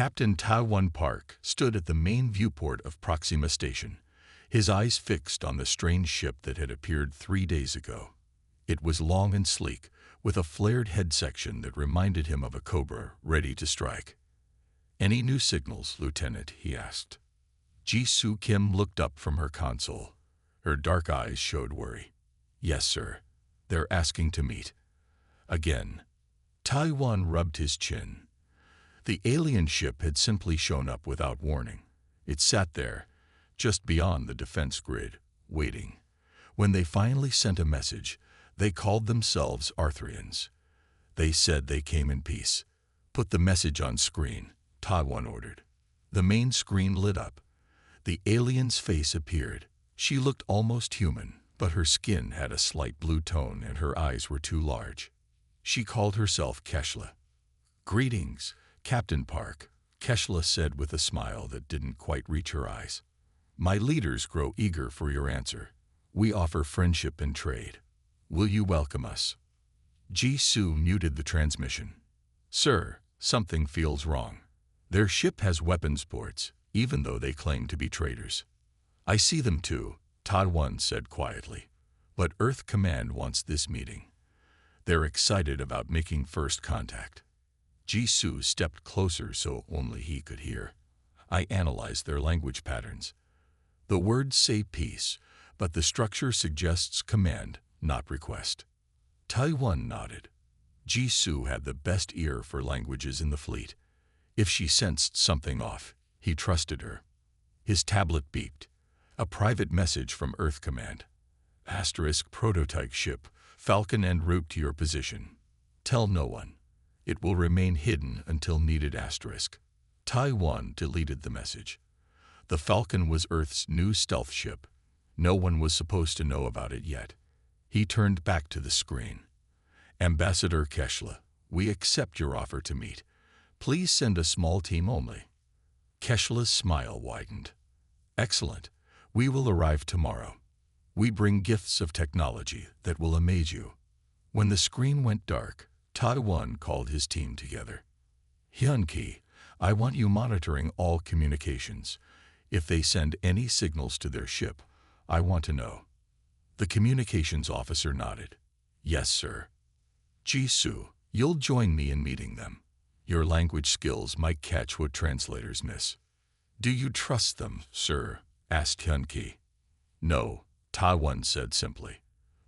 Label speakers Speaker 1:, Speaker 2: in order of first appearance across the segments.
Speaker 1: Captain Taiwan Park stood at the main viewport of Proxima Station, his eyes fixed on the strange ship that had appeared 3 days ago. It was long and sleek, with a flared head section that reminded him of a Cobra ready to strike. "Any new signals, Lieutenant?" he asked. Ji-Soo Kim looked up from her console. Her dark eyes showed worry. "Yes, sir. They're asking to meet." Again. Taiwan rubbed his chin. The alien ship had simply shown up without warning. It sat there, just beyond the defense grid, waiting. When they finally sent a message, they called themselves Arthurians. They said they came in peace. "Put the message on screen," Taiwan ordered. The main screen lit up. The alien's face appeared. She looked almost human, but her skin had a slight blue tone and her eyes were too large. She called herself Keshla. "Greetings, Captain Park," Keshla said with a smile that didn't quite reach her eyes. "My leaders grow eager for your answer. We offer friendship and trade. Will you welcome us?" Ji-Soo muted the transmission. "Sir, something feels wrong. Their ship has weapons ports, even though they claim to be traders." "I see them too," Taiwan said quietly. "But Earth Command wants this meeting. They're excited about making first contact." Ji-Soo stepped closer so only he could hear. "I analyzed their language patterns. The words say peace, but the structure suggests command, not request." Taiwan nodded. Ji-Soo had the best ear for languages in the fleet. If she sensed something off, he trusted her. His tablet beeped. A private message from Earth Command. * prototype ship, Falcon en route to your position. Tell no one. It will remain hidden until needed. * Taiwan deleted the message. The Falcon was Earth's new stealth ship. No one was supposed to know about it yet. He turned back to the screen. "Ambassador Keshla, we accept your offer to meet. Please send a small team only." Keshla's smile widened. "Excellent. We will arrive tomorrow. We bring gifts of technology that will amaze you." When the screen went dark, Taiwan called his team together. "Hyun-Ki, I want you monitoring all communications. If they send any signals to their ship, I want to know." The communications officer nodded. "Yes, sir." "Ji-Soo, you'll join me in meeting them. Your language skills might catch what translators miss." "Do you trust them, sir?" asked Hyun-Ki. "No," Taiwan said simply.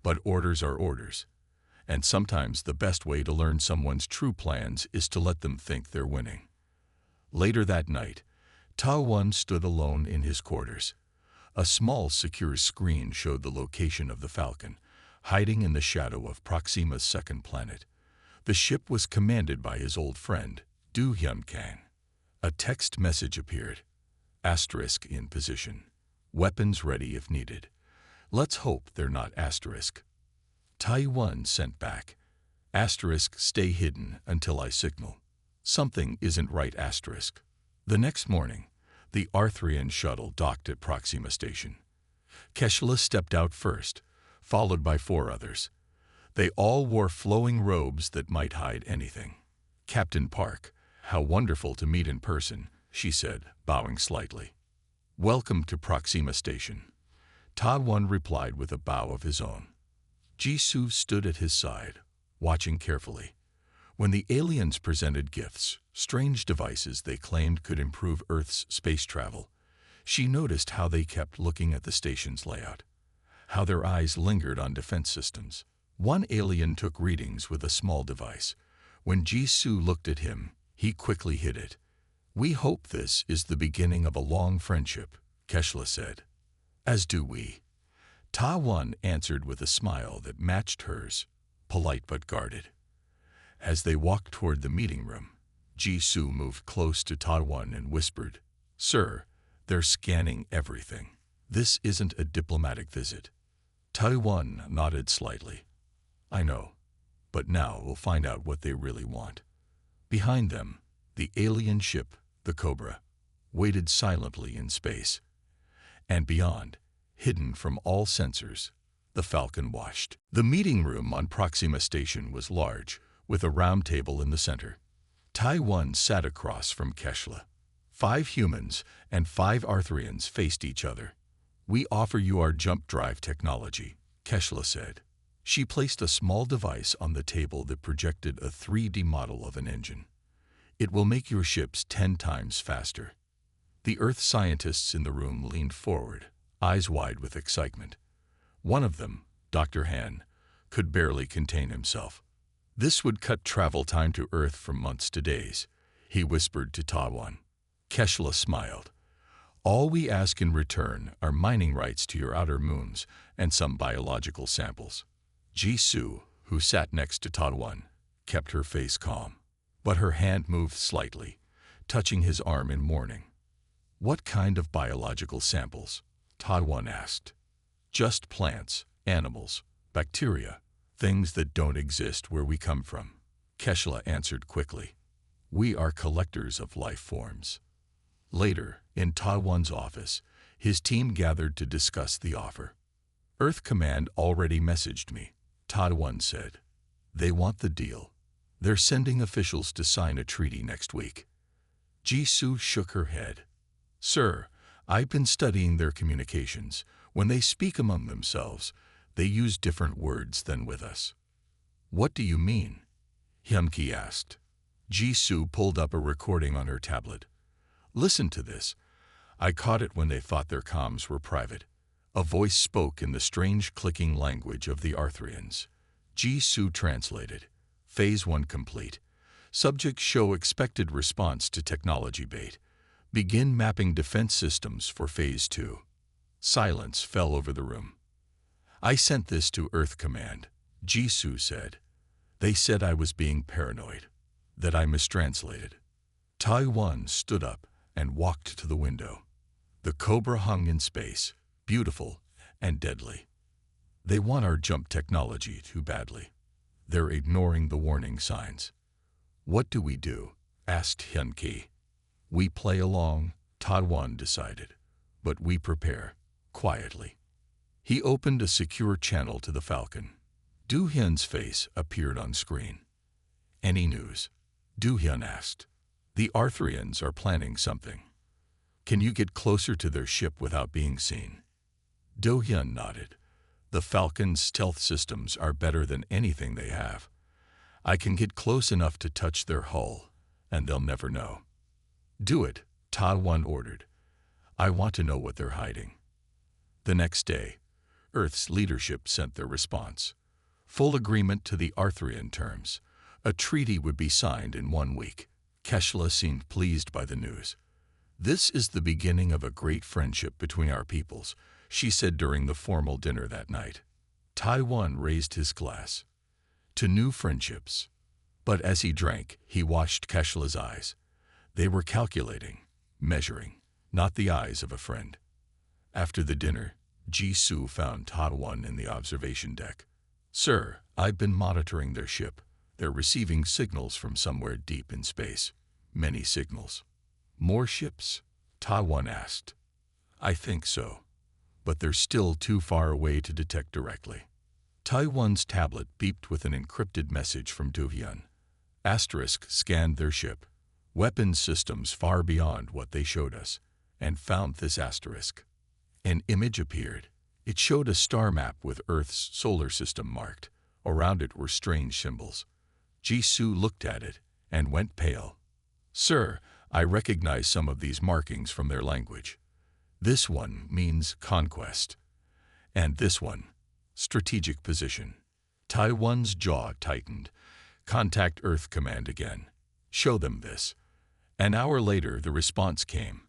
Speaker 1: "But orders are orders. And sometimes the best way to learn someone's true plans is to let them think they're winning." Later that night, Taiwan stood alone in his quarters. A small secure screen showed the location of the Falcon, hiding in the shadow of Proxima's second planet. The ship was commanded by his old friend, Du Hyun-Kang. A text message appeared. * in position. Weapons ready if needed. Let's hope they're not *. Taiwan sent back. * stay hidden until I signal. Something isn't right. The next morning, the Arthurian shuttle docked at Proxima Station. Keshla stepped out first, followed by 4 others. They all wore flowing robes that might hide anything. "Captain Park, how wonderful to meet in person," she said, bowing slightly. "Welcome to Proxima Station." Taiwan replied with a bow of his own. Ji-Soo stood at his side, watching carefully. When the aliens presented gifts, strange devices they claimed could improve Earth's space travel, she noticed how they kept looking at the station's layout, how their eyes lingered on defense systems. One alien took readings with a small device. When Ji-Soo looked at him, he quickly hid it. "We hope this is the beginning of a long friendship," Keshla said. "As do we." Taiwan answered with a smile that matched hers, polite but guarded. As they walked toward the meeting room, Ji-Soo moved close to Taiwan and whispered, "Sir, they're scanning everything. This isn't a diplomatic visit." Taiwan nodded slightly. "I know, but now we'll find out what they really want." Behind them, the alien ship, the Cobra, waited silently in space. And beyond, hidden from all sensors, the Falcon watched. The meeting room on Proxima Station was large, with a round table in the center. Tai-1 sat across from Keshla. 5 humans and 5 Arthurians faced each other. "We offer you our jump drive technology," Keshla said. She placed a small device on the table that projected a 3D model of an engine. "It will make your ships 10 times faster." The Earth scientists in the room leaned forward, eyes wide with excitement. One of them, Dr. Han, could barely contain himself. "This would cut travel time to Earth from months to days," he whispered to Tai-1. Keshla smiled. "All we ask in return are mining rights to your outer moons and some biological samples." Jisoo, who sat next to Tai-1, kept her face calm, but her hand moved slightly, touching his arm in warning. "What kind of biological samples?" Tai-1 asked. "Just plants, animals, bacteria, things that don't exist where we come from," Keshla answered quickly. "We are collectors of life forms." Later, in Tai-1's office, his team gathered to discuss the offer. "Earth Command already messaged me," Tai-1 said. "They want the deal. They're sending officials to sign a treaty next week." Jisoo shook her head. "Sir, I've been studying their communications. When they speak among themselves, they use different words than with us." "What do you mean?" Hyunki asked. Jisoo pulled up a recording on her tablet. "Listen to this. I caught it when they thought their comms were private." A voice spoke in the strange clicking language of the Arthurians. Jisoo translated. "Phase 1 complete. Subjects show expected response to technology bait. Begin mapping defense systems for Phase 2. Silence fell over the room. "I sent this to Earth Command," Jisoo said. "They said I was being paranoid, that I mistranslated." Tai-1 stood up and walked to the window. The Cobra hung in space, beautiful and deadly. "They want our jump technology too badly. They're ignoring the warning signs." "What do we do?" asked Hyunki. "We play along," Tai-1 decided, "but we prepare, quietly." He opened a secure channel to the Falcon. Do-hyun's face appeared on screen. "Any news?" Do-hyun asked. "The Arthurians are planning something. Can you get closer to their ship without being seen?" Do-hyun nodded. "The Falcon's stealth systems are better than anything they have. I can get close enough to touch their hull, and they'll never know." "Do it," Tai-1 ordered. "I want to know what they're hiding." The next day, Earth's leadership sent their response. Full agreement to the Arthurian terms. A treaty would be signed in 1 week. Keshla seemed pleased by the news. "This is the beginning of a great friendship between our peoples," she said during the formal dinner that night. Tai-1 raised his glass. "To new friendships." But as he drank, he watched Keshla's eyes. They were calculating, measuring, not the eyes of a friend. After the dinner, Jisoo found Tai-1 in the observation deck. "Sir, I've been monitoring their ship. They're receiving signals from somewhere deep in space. Many signals." "More ships?" Tai-1 asked. "I think so, but they're still too far away to detect directly." Tai-1's tablet beeped with an encrypted message from Do-hyun. Asterisk scanned their ship, weapons systems far beyond what they showed us, and found this asterisk. An image appeared. It showed a star map with Earth's solar system marked. Around it were strange symbols. Jisoo looked at it and went pale. "Sir, I recognize some of these markings from their language. This one means conquest, and this one, strategic position." Tai-1's jaw tightened. "Contact Earth Command again. Show them this." An hour later, the response came.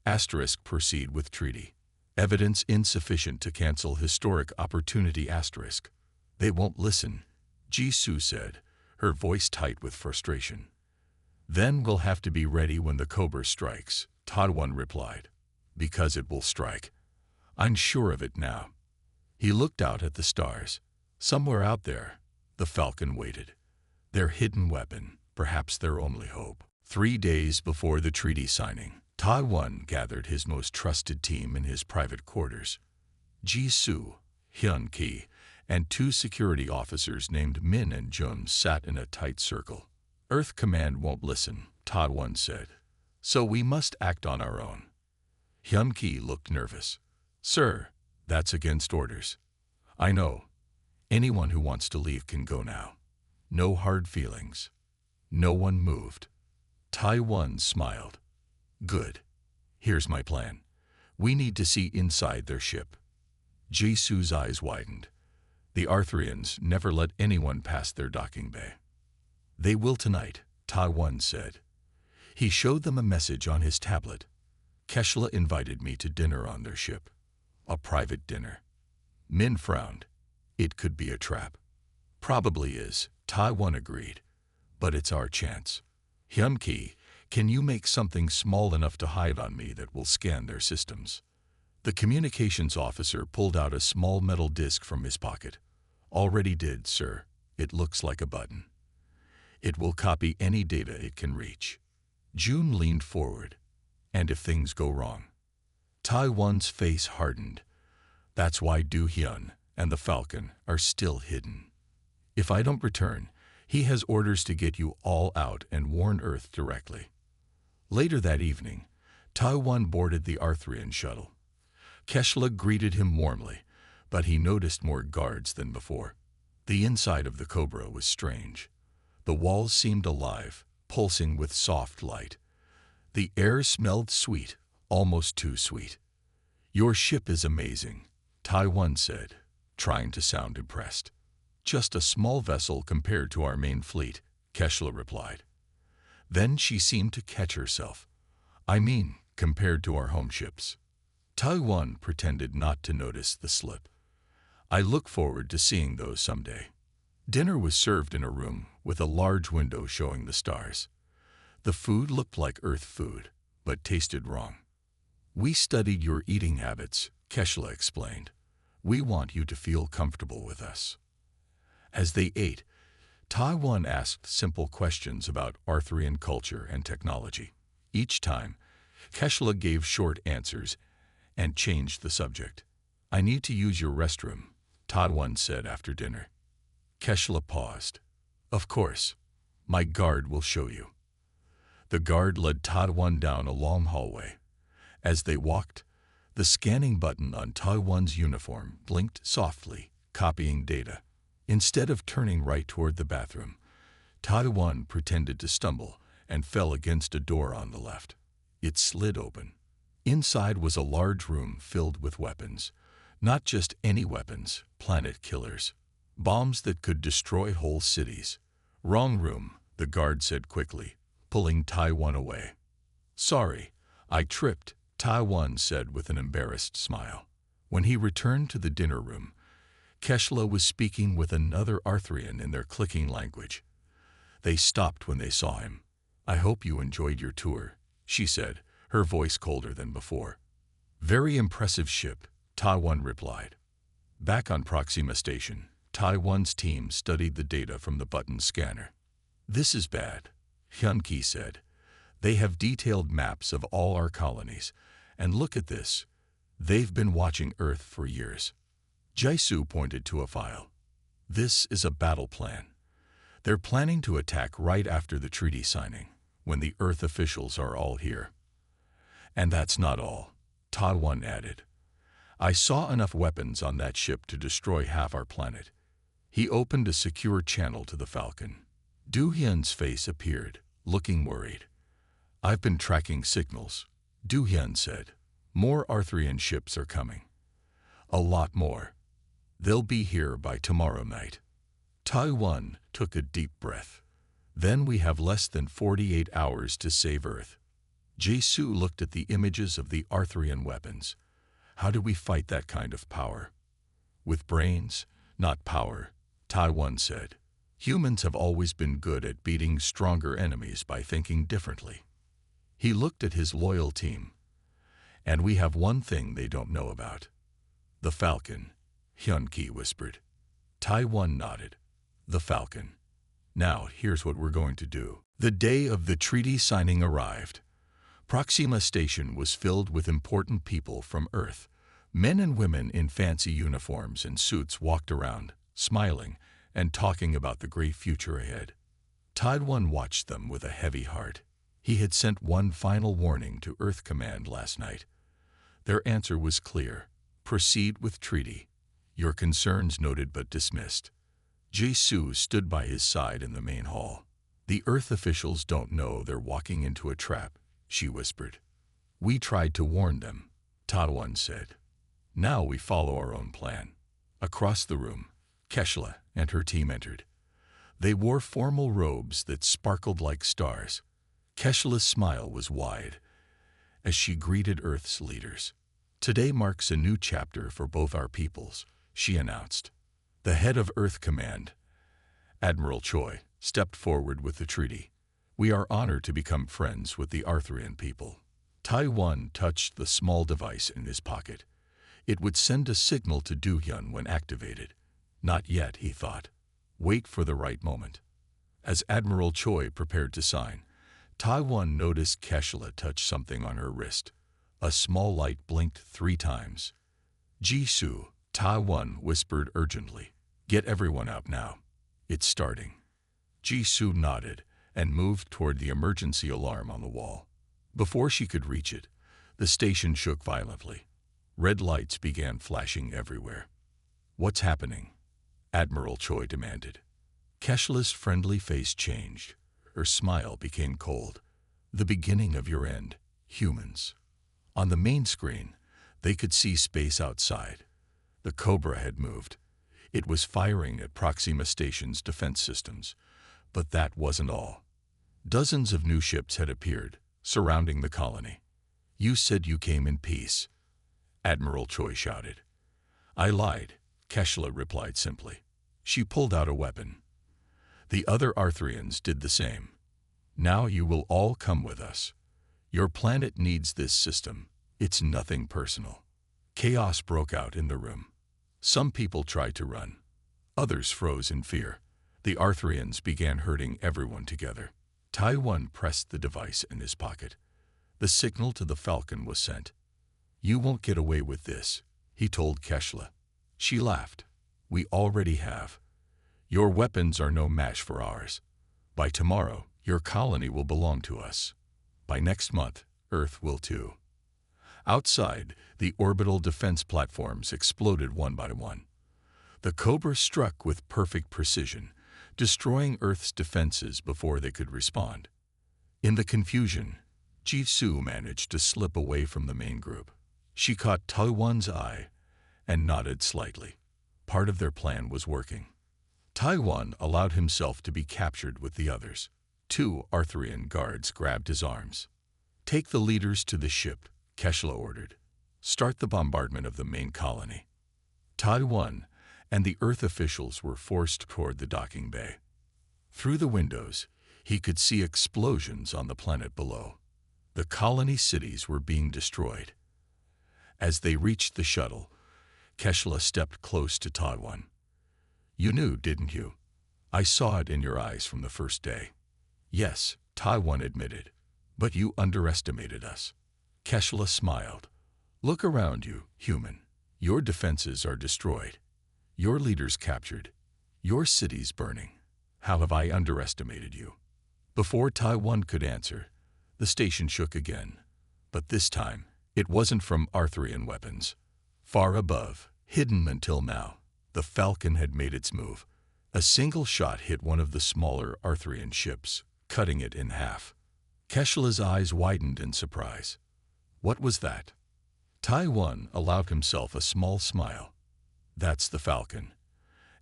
Speaker 1: Asterisk proceed with treaty. Evidence insufficient to cancel historic opportunity asterisk. "They won't listen," Jisoo said, her voice tight with frustration. "Then we'll have to be ready when the Cobra strikes," Tai-1 replied. "Because it will strike. I'm sure of it now." He looked out at the stars. Somewhere out there, the Falcon waited. Their hidden weapon, perhaps their only hope. 3 days before the treaty signing, Tai-1 gathered his most trusted team in his private quarters. Jisoo, Hyun-ki, and 2 security officers named Min and Jun sat in a tight circle. Earth Command won't listen, Ta-1 said. So we must act on our own. Hyun-ki looked nervous. Sir, that's against orders. I know. Anyone who wants to leave can go now. No hard feelings. No one moved. Tai-1 smiled. Good. Here's my plan. We need to see inside their ship. Jisu's eyes widened. The Arthurians never let anyone pass their docking bay. They will tonight, Tai-1 said. He showed them a message on his tablet. Keshla invited me to dinner on their ship. A private dinner. Min frowned. It could be a trap. Probably is, Tai-1 agreed. But it's our chance. Hyun-ki, can you make something small enough to hide on me that will scan their systems? The communications officer pulled out a small metal disc from his pocket. Already did, sir. It looks like a button. It will copy any data it can reach. June leaned forward. And if things go wrong? Tai-1's face hardened. That's why Do-hyun and the Falcon are still hidden. If I don't return, he has orders to get you all out and warn Earth directly. Later that evening, Tai-1 boarded the Arthurian shuttle. Keshla greeted him warmly, but he noticed more guards than before. The inside of the Cobra was strange. The walls seemed alive, pulsing with soft light. The air smelled sweet, almost too sweet. Your ship is amazing, Tai-1 said, trying to sound impressed. Just a small vessel compared to our main fleet, Keshla replied. Then she seemed to catch herself. I mean, compared to our home ships. Tai-1 pretended not to notice the slip. I look forward to seeing those someday. Dinner was served in a room with a large window showing the stars. The food looked like Earth food, but tasted wrong. We studied your eating habits, Keshla explained. We want you to feel comfortable with us. As they ate, Tai-1 asked simple questions about Arthurian culture and technology. Each time, Keshla gave short answers and changed the subject. I need to use your restroom, Tai-1 said after dinner. Keshla paused. Of course, my guard will show you. The guard led Tai-1 down a long hallway. As they walked, the scanning button on Tai-1's uniform blinked softly, copying data. Instead of turning right toward the bathroom, Tai-1 pretended to stumble and fell against a door on the left. It slid open. Inside was a large room filled with weapons. Not just any weapons, planet killers. Bombs that could destroy whole cities. Wrong room, the guard said quickly, pulling Tai-1 away. Sorry, I tripped, Tai-1 said with an embarrassed smile. When he returned to the dinner room, Keshla was speaking with another Arthurian in their clicking language. They stopped when they saw him. I hope you enjoyed your tour, she said, her voice colder than before. Very impressive ship, Tai-1 replied. Back on Proxima Station, Tai-1's team studied the data from the button scanner. This is bad, Hyun-ki said. They have detailed maps of all our colonies. And look at this. They've been watching Earth for years. Jisu pointed to a file. This is a battle plan. They're planning to attack right after the treaty signing, when the Earth officials are all here. And that's not all, Tai-1 added. I saw enough weapons on that ship to destroy half our planet. He opened a secure channel to the Falcon. Do-hyun's face appeared, looking worried. I've been tracking signals, Do-hyun said. More Arthurian ships are coming. A lot more. They'll be here by tomorrow night. Tai-1 took a deep breath. Then we have less than 48 hours to save Earth. Jisu looked at the images of the Arthurian weapons. How do we fight that kind of power? With brains, not power, Tai-1 said. Humans have always been good at beating stronger enemies by thinking differently. He looked at his loyal team. And we have one thing they don't know about. The Falcon, Hyun-ki whispered. Tai-1 nodded. The Falcon. Now, here's what we're going to do. The day of the treaty signing arrived. Proxima Station was filled with important people from Earth. Men and women in fancy uniforms and suits walked around, smiling and talking about the great future ahead. Taiwan watched them with a heavy heart. He had sent one final warning to Earth Command last night. Their answer was clear. Proceed with treaty. Your concerns noted but dismissed. Jisoo stood by his side in the main hall. The Earth officials don't know they're walking into a trap, she whispered. We tried to warn them, Taiwan said. Now we follow our own plan. Across the room, Keshla and her team entered. They wore formal robes that sparkled like stars. Keshla's smile was wide as she greeted Earth's leaders. Today marks a new chapter for both our peoples, she announced. The head of Earth Command, Admiral Choi, stepped forward with the treaty. We are honored to become friends with the Arthurian people. Taiwan touched the small device in his pocket. It would send a signal to Do-hyun when activated. Not yet, he thought. Wait for the right moment. As Admiral Choi prepared to sign, Taiwan noticed Keshla touch something on her wrist. A small light blinked 3 times. Jisoo, Taiwan whispered urgently. Get everyone out now. It's starting. Jisoo nodded and moved toward the emergency alarm on the wall. Before she could reach it, the station shook violently. Red lights began flashing everywhere. What's happening? Admiral Choi demanded. Keshla's friendly face changed. Her smile became cold. The beginning of your end, humans. On the main screen, they could see space outside. The Cobra had moved. It was firing at Proxima Station's defense systems. But that wasn't all. Dozens of new ships had appeared, surrounding the colony. You said you came in peace, Admiral Choi shouted. I lied, Keshla replied simply. She pulled out a weapon. The other Arthurians did the same. Now you will all come with us. Your planet needs this system. It's nothing personal. Chaos broke out in the room. Some people tried to run. Others froze in fear. The Arthurians began herding everyone together. Taiwan pressed the device in his pocket. The signal to the Falcon was sent. You won't get away with this, he told Keshla. She laughed. We already have. Your weapons are no match for ours. By tomorrow, your colony will belong to us. By next month, Earth will too. Outside, the orbital defense platforms exploded one by one. The Cobra struck with perfect precision, destroying Earth's defenses before they could respond. In the confusion, Jisoo managed to slip away from the main group. She caught Taiwan's eye and nodded slightly. Part of their plan was working. Taiwan allowed himself to be captured with the others. 2 Arthurian guards grabbed his arms. Take the leaders to the ship, Keshla ordered. Start the bombardment of the main colony. Taiwan and the Earth officials were forced toward the docking bay. Through the windows, he could see explosions on the planet below. The colony cities were being destroyed. As they reached the shuttle, Keshla stepped close to Taiwan. You knew, didn't you? I saw it in your eyes from the first day. Yes, Taiwan admitted, but you underestimated us. Keshla smiled. Look around you, human. Your defenses are destroyed. Your leaders captured. Your cities burning. How have I underestimated you? Before Taiwan could answer, the station shook again. But this time, it wasn't from Arthurian weapons. Far above, hidden until now, the Falcon had made its move. A single shot hit one of the smaller Arthurian ships, cutting it in half. Keshla's eyes widened in surprise. What was that? Taiwan allowed himself a small smile. That's the Falcon.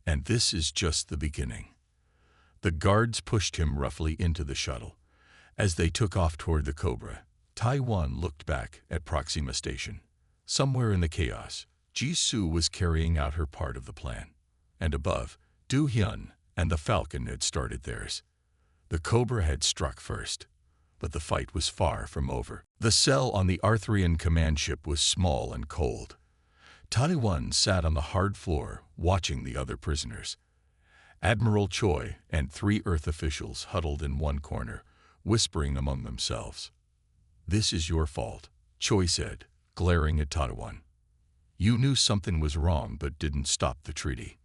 Speaker 1: And this is just the beginning. The guards pushed him roughly into the shuttle. As they took off toward the Cobra, Taiwan looked back at Proxima Station. Somewhere in the chaos, Jisoo was carrying out her part of the plan. And above, Do-hyun and the Falcon had started theirs. The Cobra had struck first, but the fight was far from over. The cell on the Arthurian command ship was small and cold. Taiwan sat on the hard floor, watching the other prisoners. Admiral Choi and 3 Earth officials huddled in one corner, whispering among themselves. This is your fault, Choi said, glaring at Taiwan. You knew something was wrong but didn't stop the treaty.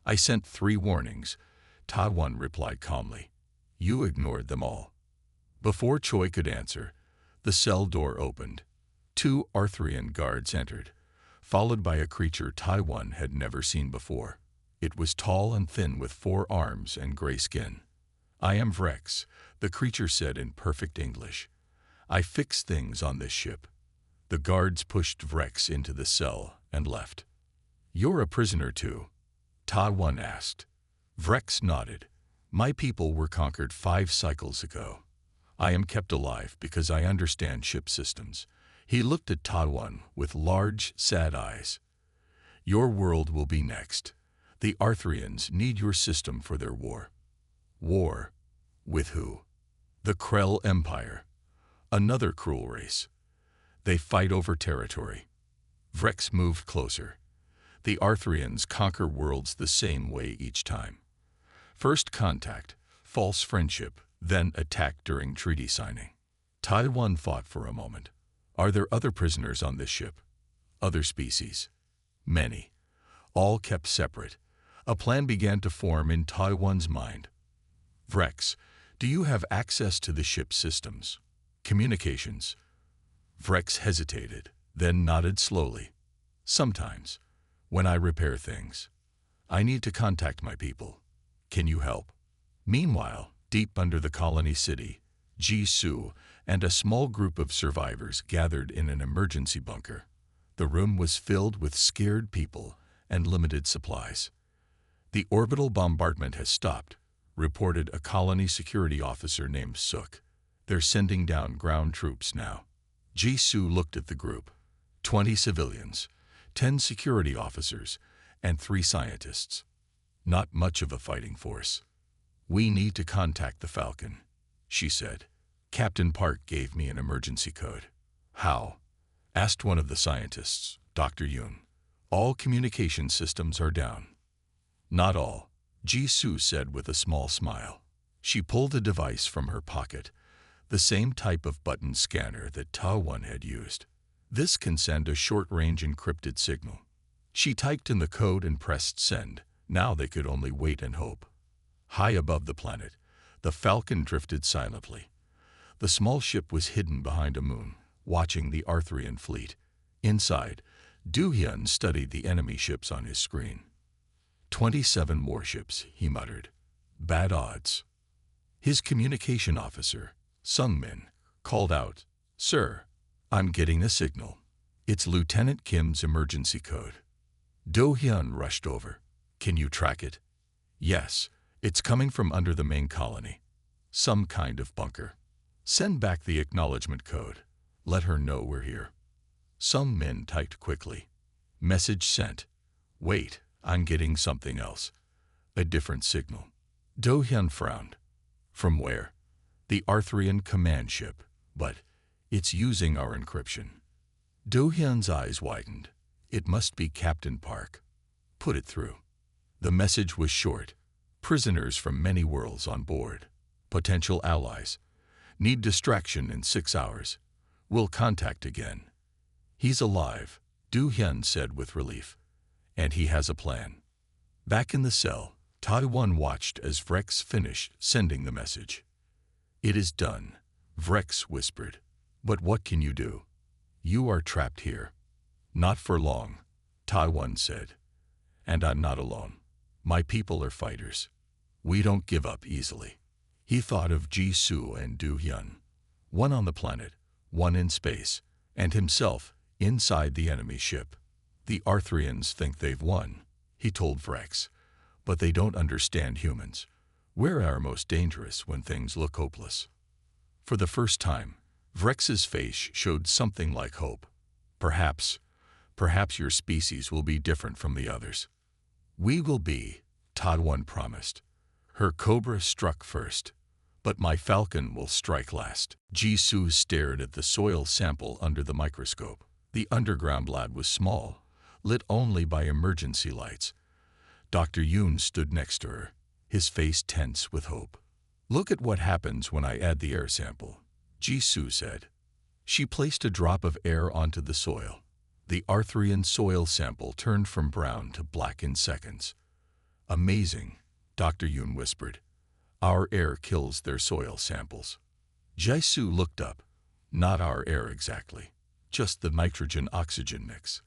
Speaker 1: I sent 3 warnings, Taiwan replied calmly. You ignored them all. Before Choi could answer, the cell door opened. 2 Arthurian guards entered, followed by a creature Taiwan had never seen before. It was tall and thin with 4 arms and gray skin. "I am Vrex," the creature said in perfect English. "I fix things on this ship." The guards pushed Vrex into the cell and left. "You're a prisoner too?" Taiwan asked. Vrex nodded. "My people were conquered 5 cycles ago. I am kept alive because I understand ship systems." He looked at Taiwan with large, sad eyes. "Your world will be next. The Arthurians need your system for their war." "War? With who?" "The Krell Empire. Another cruel race. They fight over territory." Vrex moved closer. "The Arthurians conquer worlds the same way each time. First contact, false friendship, then attack during treaty signing." Taiwan thought for a moment. "Are there other prisoners on this ship? Other species?" "Many. All kept separate." A plan began to form in Taiwan's mind. "Vrex, do you have access to the ship's systems? Communications?" Vrex hesitated, then nodded slowly. "Sometimes, when I repair things. I need to contact my people. Can you help?" Meanwhile, deep under the colony city, Jisoo and a small group of survivors gathered in an emergency bunker. The room was filled with scared people and limited supplies. "The orbital bombardment has stopped," reported a colony security officer named Sook. "They're sending down ground troops now." Jisoo looked at the group. 20 civilians, 10 security officers, and 3 scientists. Not much of a fighting force. "We need to contact the Falcon," she said. "Captain Park gave me an emergency code." "How?" asked one of the scientists, Dr. Yoon. "All communication systems are down." "Not all," Jisoo said with a small smile. She pulled a device from her pocket, the same type of button scanner that Taiwan had used. "This can send a short-range encrypted signal." She typed in the code and pressed send. Now they could only wait and hope. High above the planet, the Falcon drifted silently. The small ship was hidden behind a moon, watching the Arthurian fleet. Inside, Do-hyun studied the enemy ships on his screen. 27 warships, he muttered. "Bad odds." His communication officer, Sung-min, called out, "Sir, I'm getting a signal. It's Lieutenant Kim's emergency code." Do-hyun rushed over. "Can you track it?" "Yes, it's coming from under the main colony. Some kind of bunker. Send back the acknowledgement code. Let her know we're here." Sung-min typed quickly. "Message sent. Wait, I'm getting something else. A different signal." Do-hyun frowned. "From where?" "The Arthurian command ship, but it's using our encryption." Do-hyun's eyes widened. "It must be Captain Park. Put it through." The message was short. "Prisoners from many worlds on board. Potential allies. Need distraction in 6 hours. We'll contact again." "He's alive," Do-hyun said with relief. "And he has a plan." Back in the cell, Taiwan watched as Vrex finished sending the message. "It is done," Vrex whispered. "But what can you do? You are trapped here." "Not for long," Taiwan said. "And I'm not alone. My people are fighters. We don't give up easily." He thought of Jisoo and Do-hyun, one on the planet, one in space, and himself inside the enemy ship. "The Arthurians think they've won," he told Vrex, "but they don't understand humans. We're our most dangerous when things look hopeless." For the first time, Vrex's face showed something like hope. Perhaps your species will be different from the others." "We will be," Taiwan promised. Her Cobra struck first, but my Falcon will strike last. Jisoo stared at the soil sample under the microscope. The underground lab was small, lit only by emergency lights. Dr. Yoon stood next to her, his face tense with hope. "Look at what happens when I add the air sample," Jisoo said. She placed a drop of air onto the soil. The Arthurian soil sample turned from brown to black in seconds. "Amazing," Dr. Yoon whispered. Our air kills their soil samples. Jisoo looked up. Not our air exactly, just the nitrogen-oxygen mix.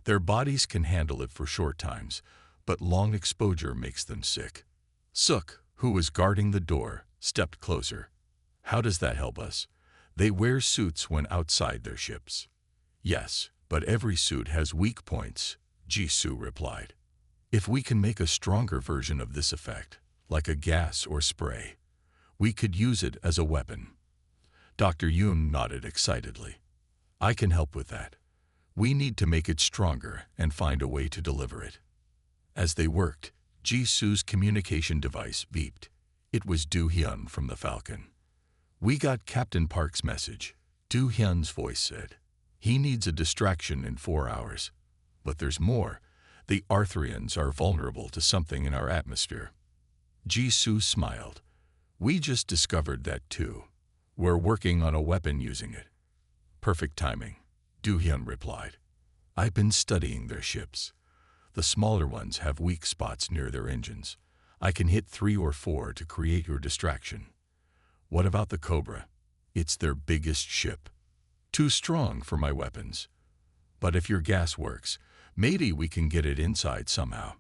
Speaker 1: Their bodies can handle it for short times, but long exposure makes them sick. Suk, who was guarding the door, stepped closer. How does that help us? They wear suits when outside their ships. Yes, but every suit has weak points, Jisoo replied. If we can make a stronger version of this effect, like a gas or spray, we could use it as a weapon. Dr. Yoon nodded excitedly. I can help with that. We need to make it stronger and find a way to deliver it. As they worked, Jisoo's communication device beeped. It was Do-hyun from the Falcon. We got Captain Park's message, Do-hyun's voice said. He needs a distraction in 4 hours. But there's more. The Arthurians are vulnerable to something in our atmosphere. Jisoo smiled. We just discovered that too. We're working on a weapon using it. Perfect timing, Do-hyun replied. I've been studying their ships. The smaller ones have weak spots near their engines. I can hit 3 or 4 to create your distraction. What about the Cobra? It's their biggest ship. Too strong for my weapons. But if your gas works, maybe we can get it inside somehow.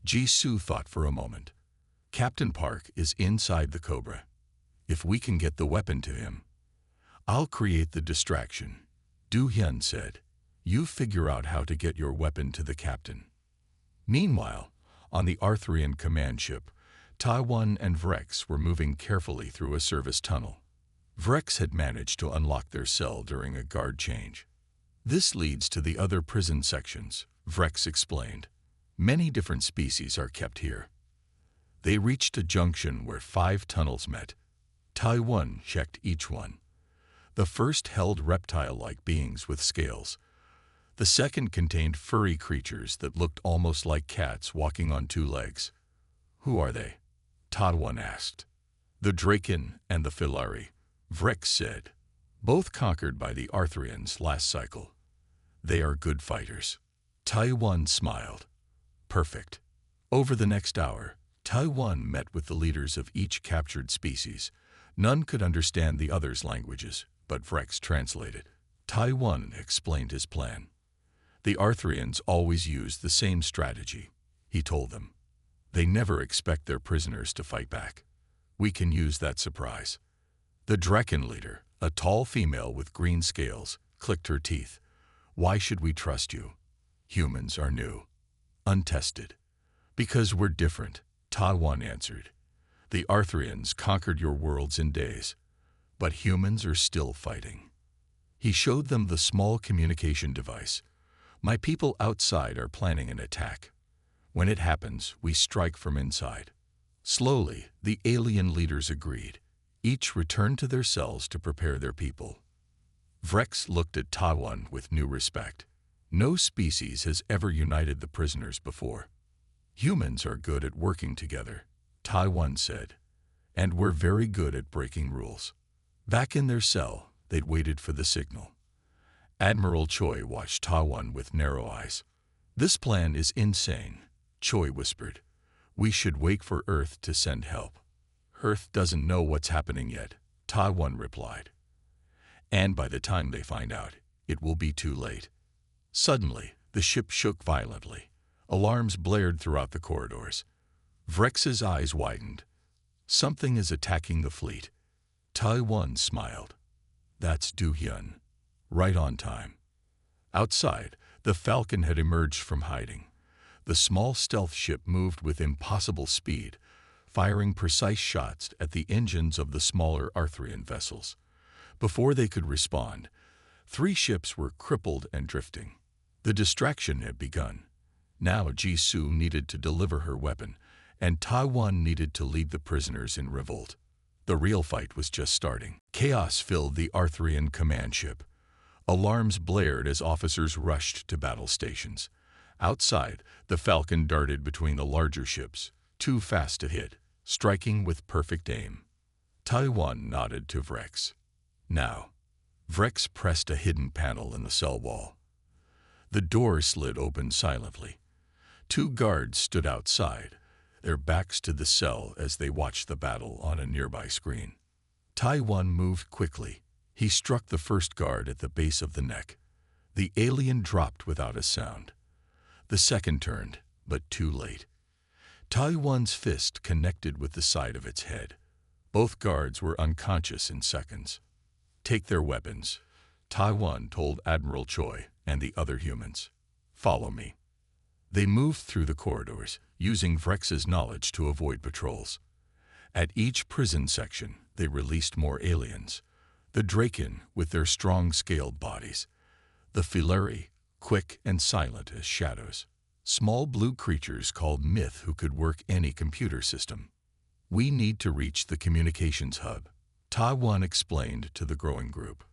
Speaker 1: Jisoo thought for a moment. Captain Park is inside the Cobra. If we can get the weapon to him, I'll create the distraction, Do-hyun said. You figure out how to get your weapon to the captain. Meanwhile, on the Arthurian command ship, Taiwan and Vrex were moving carefully through a service tunnel. Vrex had managed to unlock their cell during a guard change. This leads to the other prison sections, Vrex explained. Many different species are kept here. They reached a junction where 5 tunnels met. Taiwan checked each one. The first held reptile-like beings with scales. The second contained furry creatures that looked almost like cats walking on 2 legs. Who are they? Taiwan asked. The Draken and the Filari, Vrex said. Both conquered by the Arthurians last cycle. They are good fighters. Taiwan smiled. Perfect. Over the next hour, Taiwan met with the leaders of each captured species. None could understand the others' languages, but Vrex translated. Taiwan explained his plan. The Arthurians always use the same strategy, he told them. They never expect their prisoners to fight back. We can use that surprise. The Draken leader, a tall female with green scales, clicked her teeth. Why should we trust you? Humans are new, untested. Because we're different, Taiwan answered. The Arthurians conquered your worlds in days, but humans are still fighting. He showed them the small communication device. My people outside are planning an attack. When it happens, we strike from inside. Slowly, the alien leaders agreed. Each returned to their cells to prepare their people. Vrex looked at Taiwan with new respect. No species has ever united the prisoners before. Humans are good at working together, Taiwan said, and we're very good at breaking rules. Back in their cell, they'd waited for the signal. Admiral Choi watched Taiwan with narrow eyes. This plan is insane, Choi whispered. We should wait for Earth to send help. Earth doesn't know what's happening yet, Taiwan replied. And by the time they find out, it will be too late. Suddenly, the ship shook violently. Alarms blared throughout the corridors. Vrex's eyes widened. Something is attacking the fleet. Taiwan smiled. That's Do-hyun. Right on time. Outside, the Falcon had emerged from hiding. The small stealth ship moved with impossible speed, firing precise shots at the engines of the smaller Arthurian vessels. Before they could respond, 3 ships were crippled and drifting. The distraction had begun. Now Jisoo needed to deliver her weapon, and Taiwan needed to lead the prisoners in revolt. The real fight was just starting. Chaos filled the Arthurian command ship. Alarms blared as officers rushed to battle stations. Outside, the Falcon darted between the larger ships, too fast to hit, striking with perfect aim. Taiwan nodded to Vrex. Now, Vrex pressed a hidden panel in the cell wall. The door slid open silently. 2 guards stood outside. their backs to the cell as they watched the battle on a nearby screen. Taiwan moved quickly. He struck the first guard at the base of the neck. The alien dropped without a sound. The second turned, but too late. Taiwan's fist connected with the side of its head. Both guards were unconscious in seconds. "Take their weapons," Taiwan told Admiral Choi and the other humans. "Follow me." They moved through the corridors, using Vrex's knowledge to avoid patrols. At each prison section, they released more aliens. The Draken, with their strong scaled bodies. The Filari, quick and silent as shadows. Small blue creatures called Myth who could work any computer system. "We need to reach the communications hub," Taiwan explained to the growing group.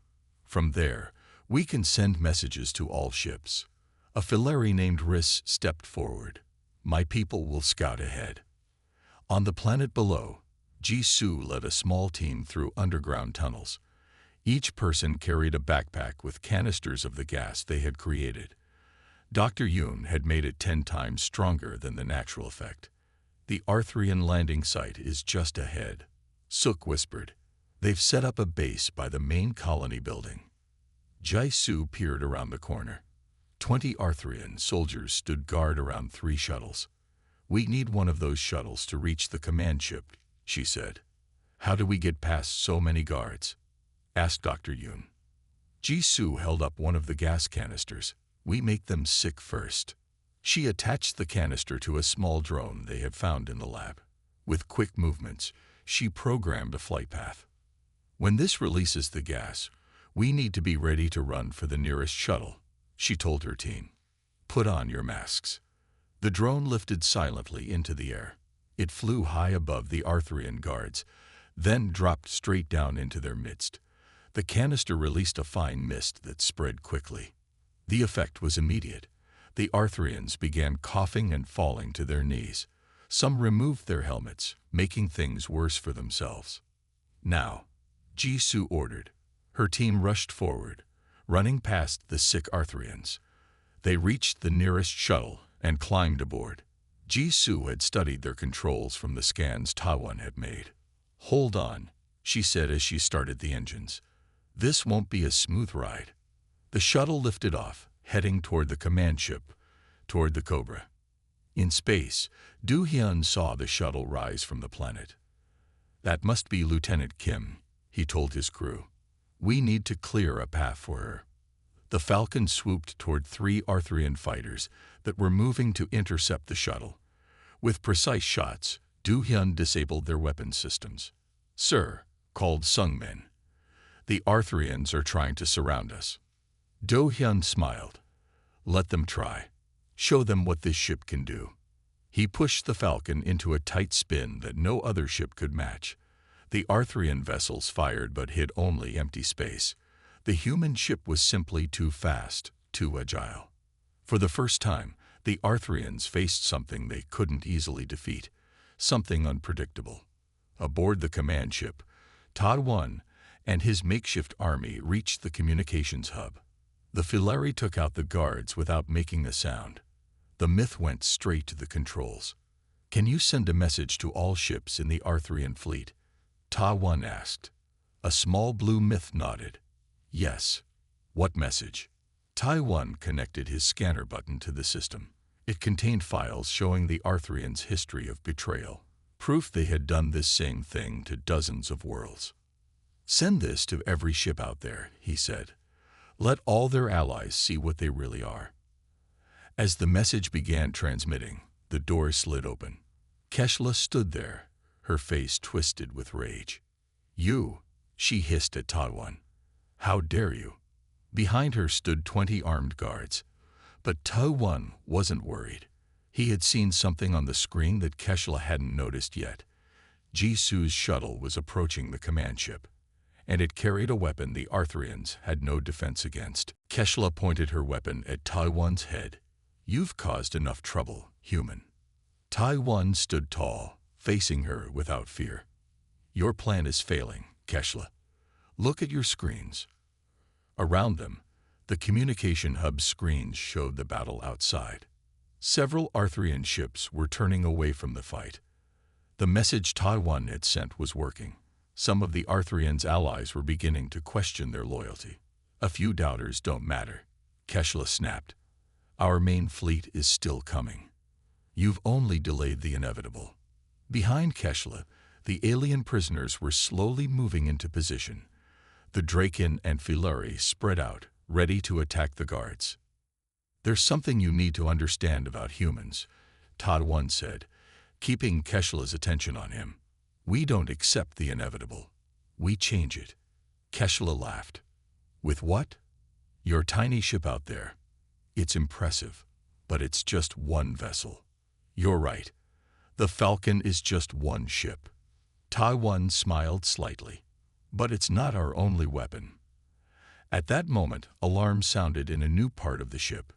Speaker 1: "From there, we can send messages to all ships." A Filari named Riss stepped forward. "My people will scout ahead." On the planet below, Jisoo led a small team through underground tunnels. Each person carried a backpack with canisters of the gas they had created. Dr. Yoon had made it 10 times stronger than the natural effect. "The Arthurian landing site is just ahead," Suk whispered. "They've set up a base by the main colony building." Jisoo peered around the corner. 20 Arthurian soldiers stood guard around 3 shuttles. "We need one of those shuttles to reach the command ship," she said. "How do we get past so many guards?" asked Dr. Yoon. Jisoo held up one of the gas canisters. "We make them sick first." She attached the canister to a small drone they had found in the lab. With quick movements, she programmed a flight path. "When this releases the gas, we need to be ready to run for the nearest shuttle," she told her team. "Put on your masks." The drone lifted silently into the air. It flew high above the Arthurian guards, then dropped straight down into their midst. The canister released a fine mist that spread quickly. The effect was immediate. The Arthurians began coughing and falling to their knees. Some removed their helmets, making things worse for themselves. "Now," Jisoo ordered. Her team rushed forward, running past the sick Arthurians. They reached the nearest shuttle and climbed aboard. Jisoo had studied their controls from the scans Taiwan had made. "Hold on," she said as she started the engines. "This won't be a smooth ride." The shuttle lifted off, heading toward the command ship, toward the Cobra. In space, Do-hyun saw the shuttle rise from the planet. "That must be Lieutenant Kim," he told his crew. "We need to clear a path for her." The Falcon swooped toward 3 Arthurian fighters that were moving to intercept the shuttle. With precise shots, Do-hyun disabled their weapon systems. "Sir," called Sungmin, "the Arthurians are trying to surround us." Do-hyun smiled. "Let them try. Show them what this ship can do." He pushed the Falcon into a tight spin that no other ship could match. The Arthurian vessels fired but hit only empty space. The human ship was simply too fast, too agile. For the first time, the Arthurians faced something they couldn't easily defeat, something unpredictable. Aboard the command ship, Taiwan and his makeshift army reached the communications hub. The Filari took out the guards without making a sound. The Myth went straight to the controls. "Can you send a message to all ships in the Arthurian fleet?" Taiwan asked. A small blue Myth nodded. "Yes." "What message?" Taiwan connected his scanner button to the system. It contained files showing the Arthurians' history of betrayal, proof they had done this same thing to dozens of worlds. "Send this to every ship out there," he said. "Let all their allies see what they really are." As the message began transmitting, the door slid open. Keshla stood there, her face twisted with rage. "You," she hissed at Taiwan. "How dare you?" Behind her stood 20 armed guards. But Taiwan wasn't worried. He had seen something on the screen that Keshla hadn't noticed yet. Jisoo's shuttle was approaching the command ship, and it carried a weapon the Arthurians had no defense against. Keshla pointed her weapon at Taiwan's head. "You've caused enough trouble, human." Taiwan stood tall, facing her without fear. "Your plan is failing, Keshla. Look at your screens." Around them, the communication hub screens showed the battle outside. Several Arthurian ships were turning away from the fight. The message Taiwan had sent was working. Some of the Arthurians' allies were beginning to question their loyalty. A few doubters don't matter, Keshla snapped. Our main fleet is still coming. You've only delayed the inevitable. Behind Keshla, the alien prisoners were slowly moving into position. The Draken and Filari spread out, ready to attack the guards. There's something you need to understand about humans, Taiwan said, keeping Keshla's attention on him. We don't accept the inevitable. We change it. Keshla laughed. With what? Your tiny ship out there. It's impressive, but it's just one vessel. You're right. The Falcon is just one ship. Taiwan smiled slightly. But it's not our only weapon. At that moment, alarms sounded in a new part of the ship.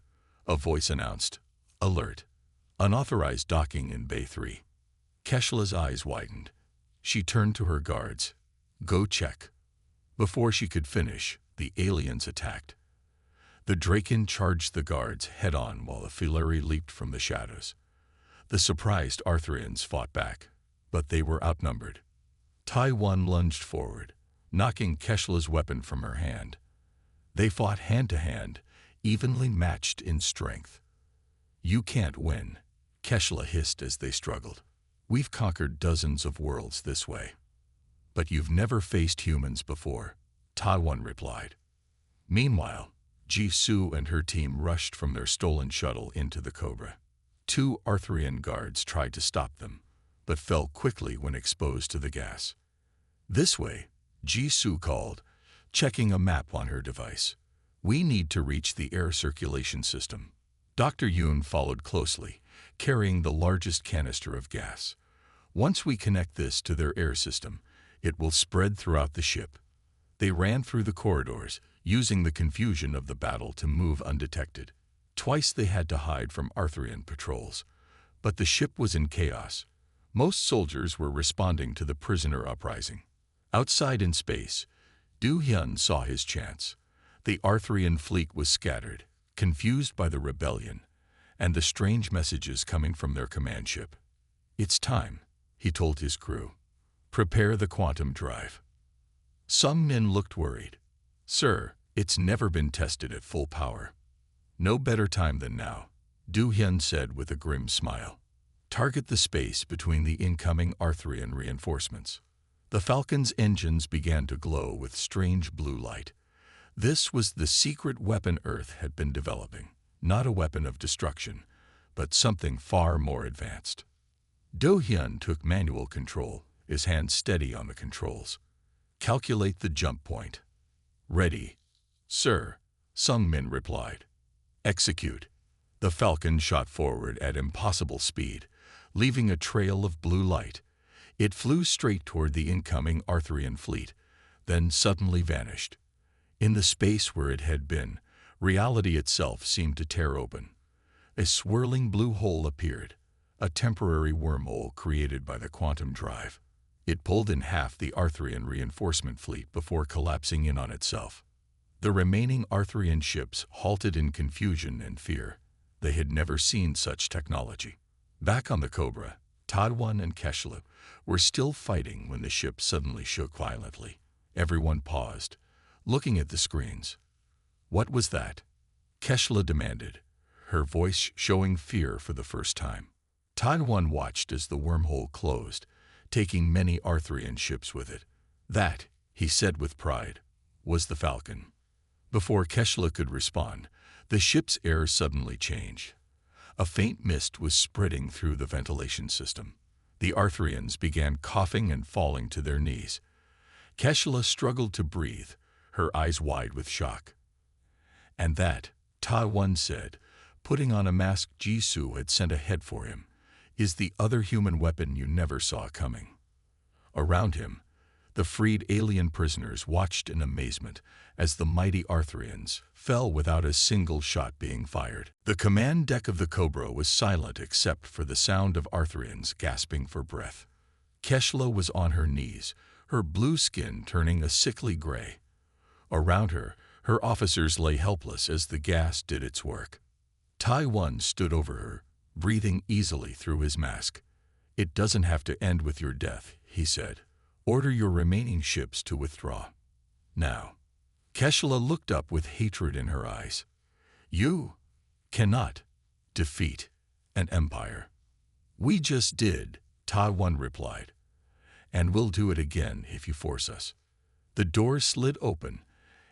Speaker 1: A voice announced, "Alert! Unauthorized docking in Bay 3. Keshla's eyes widened. She turned to her guards. Go check. Before she could finish, the aliens attacked. The Draken charged the guards head-on while the Filari leaped from the shadows. The surprised Arthurians fought back, but they were outnumbered. Taiwan lunged forward, knocking Keshla's weapon from her hand. They fought hand-to-hand, evenly matched in strength. You can't win, Keshla hissed as they struggled. We've conquered dozens of worlds this way. But you've never faced humans before, Taiwan replied. Meanwhile, Jisoo and her team rushed from their stolen shuttle into the Cobra. 2 Arthurian guards tried to stop them, but fell quickly when exposed to the gas. This way, Jisoo called, checking a map on her device. We need to reach the air circulation system. Dr. Yoon followed closely, carrying the largest canister of gas. Once we connect this to their air system, it will spread throughout the ship. They ran through the corridors, using the confusion of the battle to move undetected. Twice they had to hide from Arthurian patrols. But the ship was in chaos. Most soldiers were responding to the prisoner uprising. Outside in space, Du Hyun saw his chance. The Arthurian fleet was scattered, confused by the rebellion, and the strange messages coming from their command ship. It's time, he told his crew. Prepare the quantum drive. Some men looked worried. Sir, it's never been tested at full power. No better time than now, Du Hyun said with a grim smile. Target the space between the incoming Arthurian reinforcements. The Falcon's engines began to glow with strange blue light. This was the secret weapon Earth had been developing, not a weapon of destruction, but something far more advanced. Do Hyun took manual control, his hand steady on the controls. Calculate the jump point. Ready, sir, Sung Min replied. Execute. The Falcon shot forward at impossible speed, leaving a trail of blue light. It flew straight toward the incoming Arthurian fleet, then suddenly vanished. In the space where it had been, reality itself seemed to tear open. A swirling blue hole appeared, a temporary wormhole created by the quantum drive. It pulled in half the Arthurian reinforcement fleet before collapsing in on itself. The remaining Arthurian ships halted in confusion and fear. They had never seen such technology. Back on the Cobra, Taiwan and Keshla were still fighting when the ship suddenly shook violently. Everyone paused, looking at the screens. What was that? Keshla demanded, her voice showing fear for the first time. Taiwan watched as the wormhole closed, taking many Arthurian ships with it. That, he said with pride, was the Falcon. Before Keshla could respond, the ship's air suddenly changed. A faint mist was spreading through the ventilation system. The Arthurians began coughing and falling to their knees. Keshla struggled to breathe, her eyes wide with shock. And that, Taiwan said, putting on a mask Jisoo had sent ahead for him, is the other human weapon you never saw coming. Around him, the freed alien prisoners watched in amazement as the mighty Arthurians fell without a single shot being fired. The command deck of the Cobra was silent except for the sound of Arthurians gasping for breath. Keshla was on her knees, her blue skin turning a sickly gray. Around her, her officers lay helpless as the gas did its work. Taiwan stood over her, breathing easily through his mask. "It doesn't have to end with your death," he said. "Order your remaining ships to withdraw. Now." Keshla looked up with hatred in her eyes. "You cannot defeat an empire." "We just did," Ta-1 replied. "And we'll do it again if you force us." The door slid open,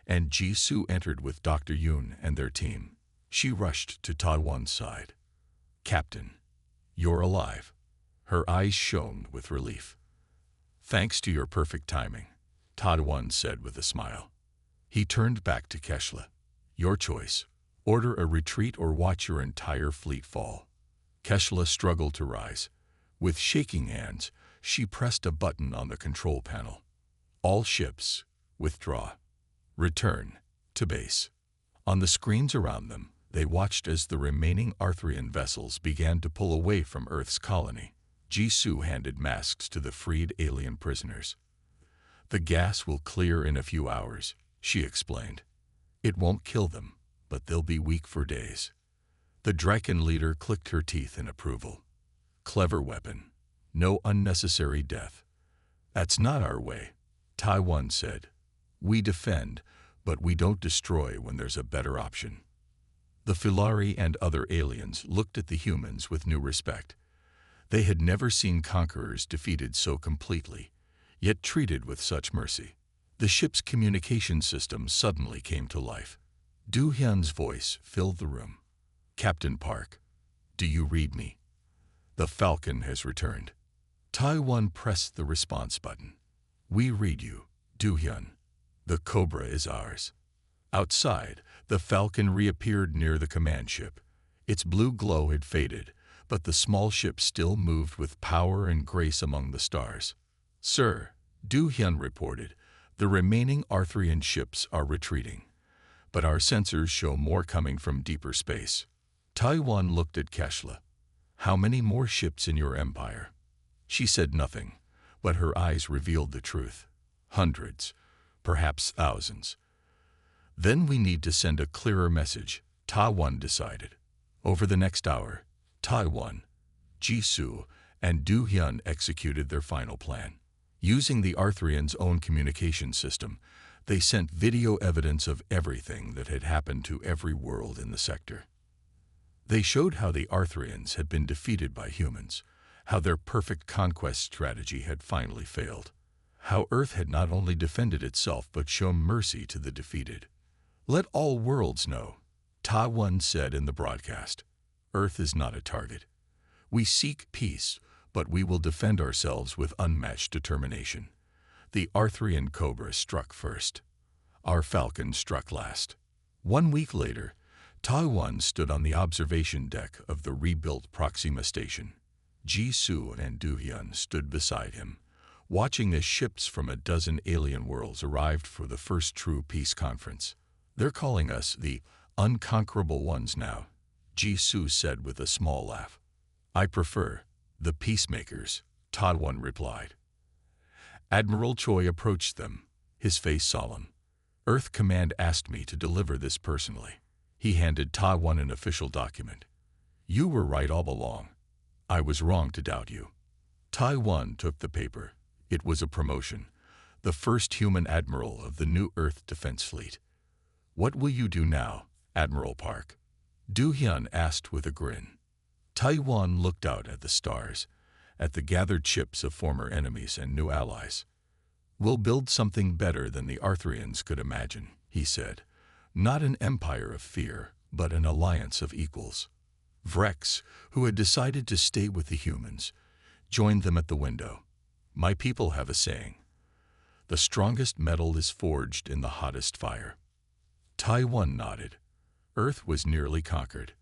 Speaker 1: and Jisoo entered with Dr. Yoon and their team. She rushed to Ta-1's side. "Captain, you're alive." Her eyes shone with relief. "Thanks to your perfect timing," Ta-1 said with a smile. He turned back to Keshla. "Your choice. Order a retreat or watch your entire fleet fall." Keshla struggled to rise. With shaking hands, she pressed a button on the control panel. "All ships, withdraw. Return to base." On the screens around them, they watched as the remaining Arthurian vessels began to pull away from Earth's colony. Jisoo handed masks to the freed alien prisoners. "The gas will clear in a few hours," she explained. "It won't kill them, but they'll be weak for days." The Draken leader clicked her teeth in approval. "Clever weapon. No unnecessary death." "That's not our way," Ta-1 said. "We defend, but we don't destroy when there's a better option." The Filari and other aliens looked at the humans with new respect. They had never seen conquerors defeated so completely, yet treated with such mercy. The ship's communication system suddenly came to life. Do-hyun's voice filled the room. "Captain Park, do you read me? The Falcon has returned." Ta-1 pressed the response button. "We read you, Do-hyun. The Cobra is ours." Outside, the Falcon reappeared near the command ship. Its blue glow had faded, but the small ship still moved with power and grace among the stars. "Sir," Do-hyun reported, "the remaining Arthurian ships are retreating, but our sensors show more coming from deeper space." Ta-1 looked at Keshla. "How many more ships in your empire?" She said nothing, but her eyes revealed the truth. "Hundreds, perhaps thousands." "Then we need to send a clearer message," Ta-1 decided. Over the next hour, Ta-1, Jisoo, and Do-hyun executed their final plan. Using the Arthurians' own communication system, they sent video evidence of everything that had happened to every world in the sector. They showed how the Arthurians had been defeated by humans, how their perfect conquest strategy had finally failed, how Earth had not only defended itself but shown mercy to the defeated. "Let all worlds know," Ta-1 said in the broadcast. "Earth is not a target. We seek peace, but we will defend ourselves with unmatched determination." The Arthurian Cobra struck first. Our Falcon struck last. 1 week later, Ta-1 stood on the observation deck of the rebuilt Proxima station. Jisoo and Do-hyun stood beside him, watching as ships from a dozen alien worlds arrived for the first true peace conference. "They're calling us the unconquerable ones now," Jisoo said with a small laugh. "I prefer the peacemakers," Ta-1 replied. Admiral Choi approached them, his face solemn. "Earth Command asked me to deliver this personally." He handed Ta-1 an official document. "You were right all along. I was wrong to doubt you." Ta-1 took the paper. It was a promotion, the first human admiral of the new Earth Defense Fleet. "What will you do now, Admiral Park?" Do-hyun asked with a grin. Ta-1 looked out at the stars, at the gathered ships of former enemies and new allies. "We'll build something better than the Arthurians could imagine," he said. "Not an empire of fear, but an alliance of equals." Vrex, who had decided to stay with the humans, joined them at the window. "My people have a saying. The strongest metal is forged in the hottest fire." Ta-1 nodded. Earth was nearly conquered.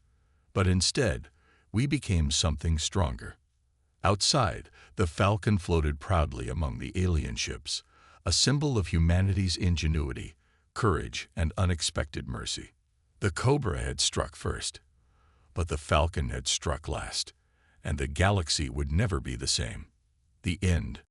Speaker 1: But instead, we became something stronger. Outside, the Falcon floated proudly among the alien ships, a symbol of humanity's ingenuity, courage, and unexpected mercy. The Cobra had struck first, but the Falcon had struck last, and the galaxy would never be the same. The end